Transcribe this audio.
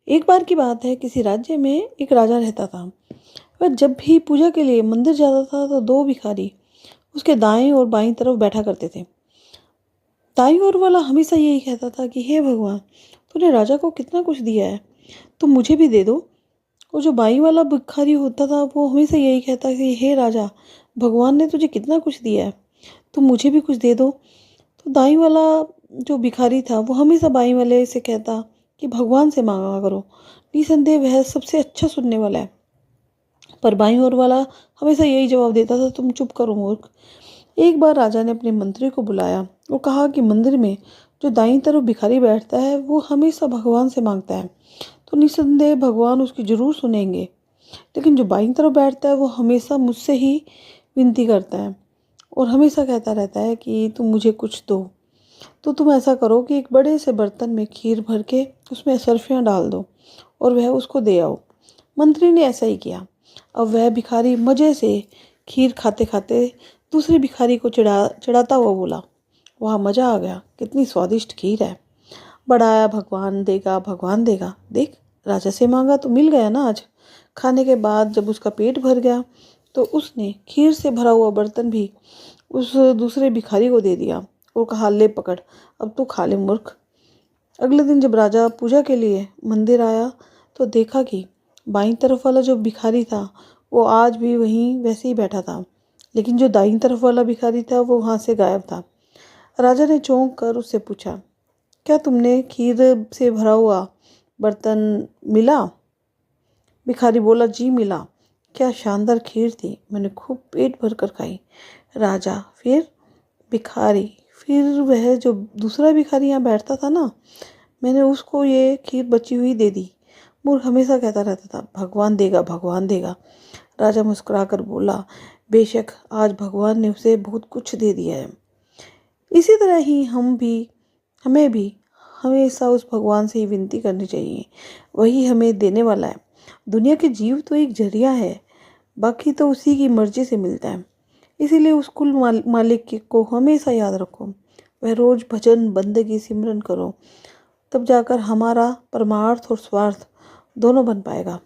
एक बार की बात है, किसी राज्य में एक राजा रहता था। वह जब भी पूजा के लिए मंदिर जाता था तो दो भिखारी उसके दाएं और बाईं तरफ बैठा करते थे। दाईं ओर वाला हमेशा यही कहता था कि हे भगवान, तूने राजा को कितना कुछ दिया है, तुम मुझे भी दे दो। और जो बाईं वाला भिखारी होता था वो हमेशा यही कहता कि हे राजा, भगवान ने तुझे कितना कुछ दिया है, तुम मुझे भी कुछ दे दो। तो दाईं वाला जो भिखारी था वो हमेशा बाईं वाले से कहता कि भगवान से मांगा करो, निसंदेह वह सबसे अच्छा सुनने वाला है। पर बाईं ओर वाला हमेशा यही जवाब देता था, तुम चुप करो मूर्ख। एक बार राजा ने अपने मंत्री को बुलाया और कहा कि मंदिर में जो दाईं तरफ भिखारी बैठता है वो हमेशा भगवान से मांगता है, तो निसंदेह भगवान उसकी जरूर सुनेंगे। लेकिन जो बाईं तरफ बैठता है वो हमेशा मुझसे ही विनती करता है और हमेशा कहता रहता है कि तुम मुझे कुछ दो। तो तुम ऐसा करो कि एक बड़े से बर्तन में खीर भर के उसमें सरफियाँ डाल दो और वह उसको दे आओ। मंत्री ने ऐसा ही किया। अब वह भिखारी मज़े से खीर खाते खाते दूसरे भिखारी को चिढ़ाता हुआ बोला, वाह मज़ा आ गया, कितनी स्वादिष्ट खीर है, बढ़ाया भगवान देगा भगवान देगा, देख राजा से मांगा तो मिल गया ना आज। खाने के बाद जब उसका पेट भर गया तो उसने खीर से भरा हुआ बर्तन भी उस दूसरे भिखारी को दे दिया और कहा, ले पकड़, अब तू खा ले मूर्ख। अगले दिन जब राजा पूजा के लिए मंदिर आया तो देखा कि बाईं तरफ वाला जो भिखारी था वो आज भी वहीं वैसे ही बैठा था, लेकिन जो दाईं तरफ वाला भिखारी था वो वहाँ से गायब था। राजा ने चौंक कर उससे पूछा, क्या तुमने खीर से भरा हुआ बर्तन मिला? भिखारी बोला, जी मिला, क्या शानदार खीर थी, मैंने खूब पेट भर कर खाई। राजा, फिर? भिखारी, फिर वह जो दूसरा भिखारी यहाँ बैठता था ना, मैंने उसको ये खीर बची हुई दे दी। मूर्ख हमेशा कहता रहता था, भगवान देगा भगवान देगा। राजा मुस्कुराकर बोला, बेशक आज भगवान ने उसे बहुत कुछ दे दिया है। इसी तरह ही हमें भी हमेशा उस भगवान से ही विनती करनी चाहिए, वही हमें देने वाला है। दुनिया के जीव तो एक जरिया है, बाकी तो उसी की मर्जी से मिलता है। इसीलिए उस कुल मालिक को हमेशा याद रखो, वह रोज़ भजन बंदगी सिमरन करो, तब जाकर हमारा परमार्थ और स्वार्थ दोनों बन पाएगा।